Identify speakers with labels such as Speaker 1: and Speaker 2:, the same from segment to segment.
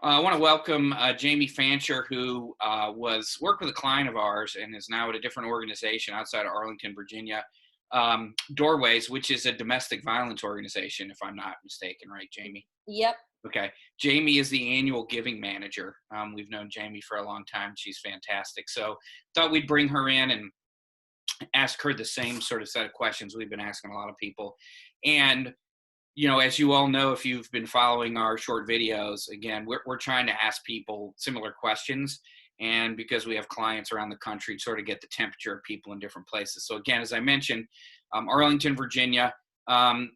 Speaker 1: I want to welcome Jami Fancher, who worked with a client of ours and is now at a different organization outside of Arlington, Virginia. Doorways, which is a domestic violence organization, if I'm not mistaken, right, Jami?
Speaker 2: Yep.
Speaker 1: Okay. Jami is the annual giving manager. We've known Jami for a long time. She's fantastic. So thought we'd bring her in and ask her the same sort of set of questions we've been asking a lot of people. And as you all know, if you've been following our short videos, again, we're trying to ask people similar questions. And because we have clients around the country, sort of get the temperature of people in different places. So again, as I mentioned, Arlington, Virginia. Jami,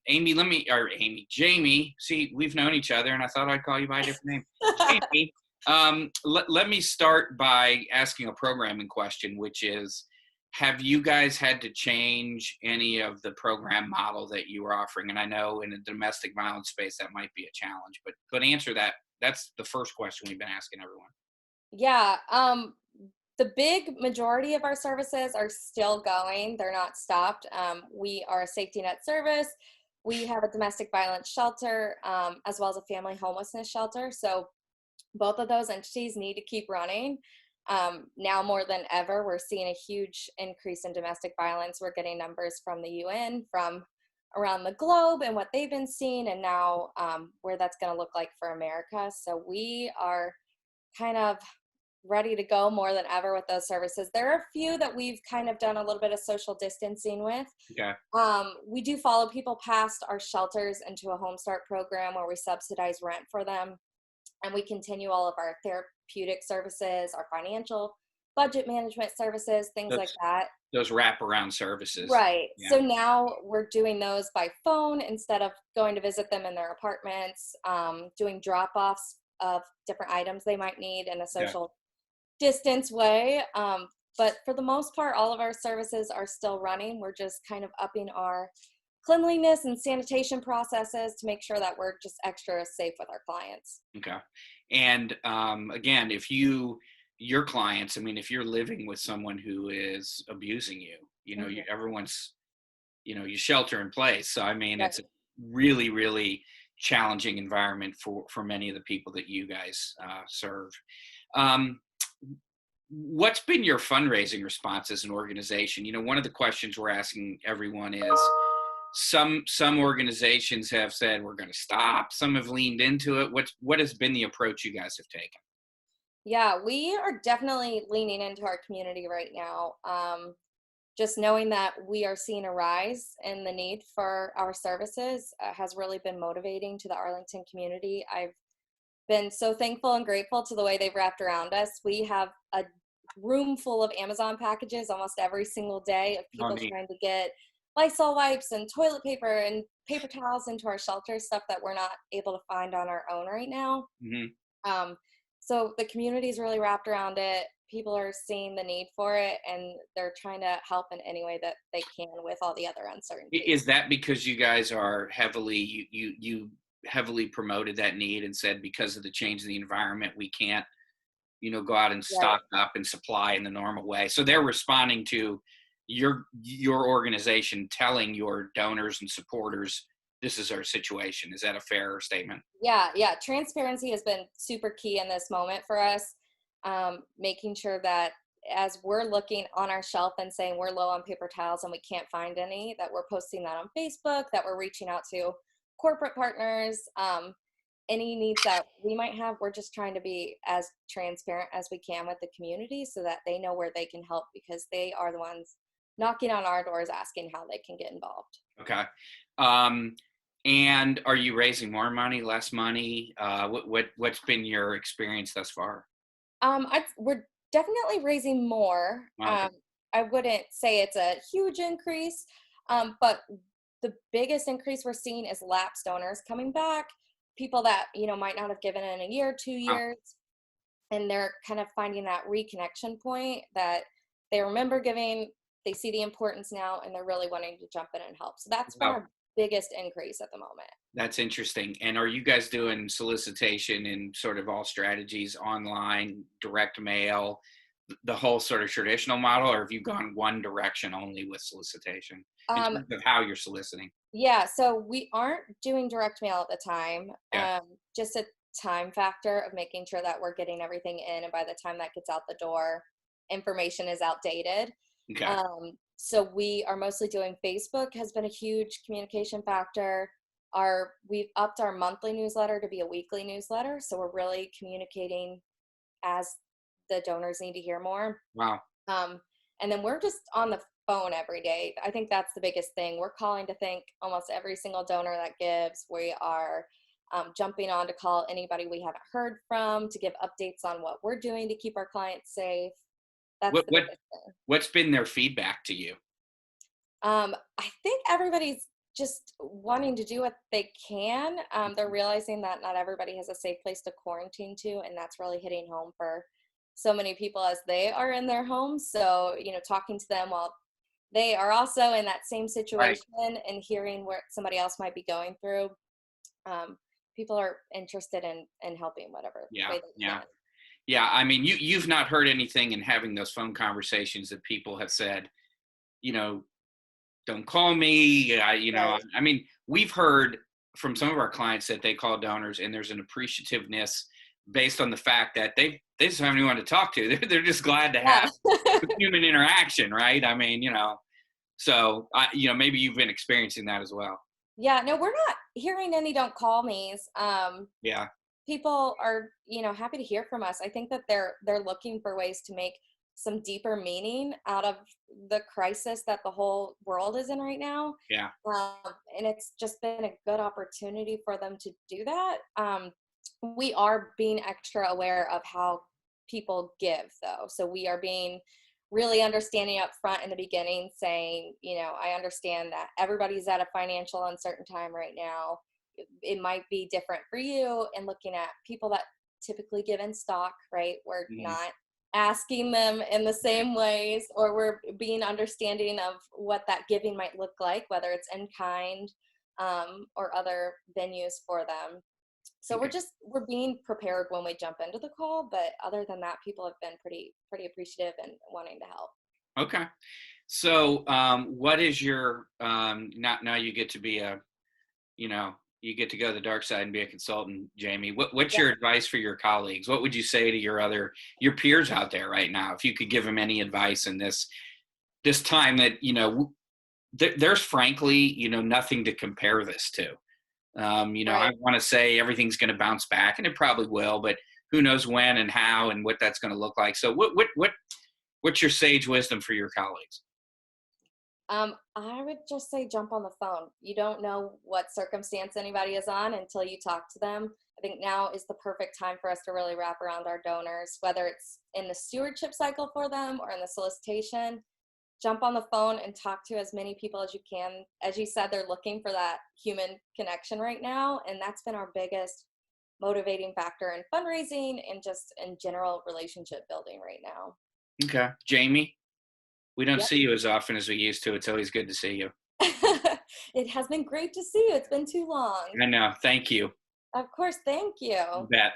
Speaker 1: see, we've known each other and I thought I'd call you by a different name. Jami, let me start by asking a programming question, which is, have you guys had to change any of the program model that you were offering? And I know in the domestic violence space that might be a challenge, but answer that. That's the first question we've been asking everyone.
Speaker 2: Yeah. The big majority of our services are still going. They're not stopped. We are a safety net service. We have a domestic violence shelter, as well as a family homelessness shelter. So both of those entities need to keep running. Now more than ever, we're seeing a huge increase in domestic violence. We're getting numbers from the UN, from around the globe, and what they've been seeing, and now where that's going to look like for America. So we are kind of ready to go more than ever with those services. There are a few that we've kind of done a little bit of social distancing with.
Speaker 1: Okay.
Speaker 2: We do follow people past our shelters into a Home Start program where we subsidize rent for them. And we continue all of our therapeutic services, our financial budget management services, things like that.
Speaker 1: Those wraparound services.
Speaker 2: Right.
Speaker 1: Yeah.
Speaker 2: So now we're doing those by phone instead of going to visit them in their apartments, doing drop-offs of different items they might need in a social distance way. But for the most part, all of our services are still running. We're just kind of upping our cleanliness and sanitation processes to make sure that we're just extra safe with our clients.
Speaker 1: Okay. And again, if your clients, I mean, if you're living with someone who is abusing you, everyone's, you shelter in place. So, I mean,
Speaker 2: Right.
Speaker 1: it's a really, really challenging environment for many of the people that you guys serve. What's been your fundraising response as an organization? One of the questions we're asking everyone is, some organizations have said we're going to stop. Some have leaned into it. What has been the approach you guys have taken?
Speaker 2: Yeah, we are definitely leaning into our community right now. Just knowing that we are seeing a rise in the need for our services has really been motivating to the Arlington community. I've been so thankful and grateful to the way they've wrapped around us. We have a room full of Amazon packages almost every single day of people trying to get Lysol wipes and toilet paper and paper towels into our shelter, stuff that we're not able to find on our own right now.
Speaker 1: Mm-hmm.
Speaker 2: So the community's really wrapped around it. People are seeing the need for it, and they're trying to help in any way that they can with all the other uncertainties.
Speaker 1: Is that because you guys are heavily, you heavily promoted that need and said, because of the change in the environment, we can't, go out and stock up and supply in the normal way? So they're responding to your organization telling your donors and supporters, this is our situation. Is that a fair statement?
Speaker 2: Yeah. Transparency has been super key in this moment for us. Making sure that as we're looking on our shelf and saying we're low on paper towels and we can't find any, that we're posting that on Facebook, that we're reaching out to corporate partners, any needs that we might have. We're just trying to be as transparent as we can with the community so that they know where they can help, because they are the ones knocking on our doors asking how they can get involved.
Speaker 1: Okay. And are you raising more money, less money? What's been your experience thus far?
Speaker 2: We're definitely raising more.
Speaker 1: Okay.
Speaker 2: I wouldn't say it's a huge increase, but the biggest increase we're seeing is lapsed donors coming back, people that might not have given in a year, 2 years, and they're kind of finding that reconnection point that they remember giving. They see the importance now, and they're really wanting to jump in and help. So that's been our biggest increase at the moment.
Speaker 1: That's interesting. And are you guys doing solicitation and sort of all strategies, online, direct mail, the whole sort of traditional model, or have you gone one direction only with solicitation in terms of how you're soliciting?
Speaker 2: Yeah, so we aren't doing direct mail at the time.
Speaker 1: Yeah.
Speaker 2: Just time factor of making sure that we're getting everything in, and by the time that gets out the door, information is outdated.
Speaker 1: Okay.
Speaker 2: So we are mostly doing Facebook has been a huge communication factor. We've upped our monthly newsletter to be a weekly newsletter. So we're really communicating as the donors need to hear more.
Speaker 1: Wow.
Speaker 2: And then we're just on the phone every day. I think that's the biggest thing. We're calling to thank almost every single donor that gives. We are jumping on to call anybody we haven't heard from to give updates on what we're doing to keep our clients safe. That's
Speaker 1: What
Speaker 2: the biggest thing.
Speaker 1: what's been their feedback to you?
Speaker 2: I think everybody's just wanting to do what they can. They're realizing that not everybody has a safe place to quarantine to, and that's really hitting home for so many people as they are in their homes. So, talking to them while they are also in that same situation and hearing what somebody else might be going through. People are interested in helping whatever way they can.
Speaker 1: Yeah. I mean, you've not heard anything in having those phone conversations that people have said, don't call me.
Speaker 2: Right.
Speaker 1: I mean, we've heard from some of our clients that they call donors, and there's an appreciativeness based on the fact that they just have anyone to talk to. They're just glad to have human interaction, right? I mean, so maybe you've been experiencing that as well.
Speaker 2: Yeah, no, we're not hearing any don't call me's.
Speaker 1: Yeah.
Speaker 2: People are, happy to hear from us. I think that they're looking for ways to make some deeper meaning out of the crisis that the whole world is in right now.
Speaker 1: Yeah.
Speaker 2: And it's just been a good opportunity for them to do that. We are being extra aware of how people give, though. So we are being really understanding up front in the beginning, saying, I understand that everybody's at a financial uncertain time right now. It might be different for you, and looking at people that typically give in stock, right? We're not asking them in the same ways, or we're being understanding of what that giving might look like, whether it's in kind or other venues for them. So we're being prepared when we jump into the call, but other than that, people have been pretty appreciative and wanting to help.
Speaker 1: Okay. So what is your now you get to be you get to go to the dark side and be a consultant, Jami. What's your advice for your colleagues? What would you say to your peers out there right now, if you could give them any advice in this time that there's frankly nothing to compare this to. Right. I want to say everything's going to bounce back, and it probably will, but who knows when and how and what that's going to look like. So what's your sage wisdom for your colleagues?
Speaker 2: I would just say jump on the phone. You don't know what circumstance anybody is on until you talk to them. I think now is the perfect time for us to really wrap around our donors, whether it's in the stewardship cycle for them or in the solicitation. Jump on the phone and talk to as many people as you can. As you said, they're looking for that human connection right now, and that's been our biggest motivating factor in fundraising and just in general relationship building right now.
Speaker 1: Okay. Jami, we don't see you as often as we used to. It's always good to see you.
Speaker 2: It has been great to see you. It's been too long.
Speaker 1: I know. Thank you.
Speaker 2: Of course. Thank you.
Speaker 1: You bet.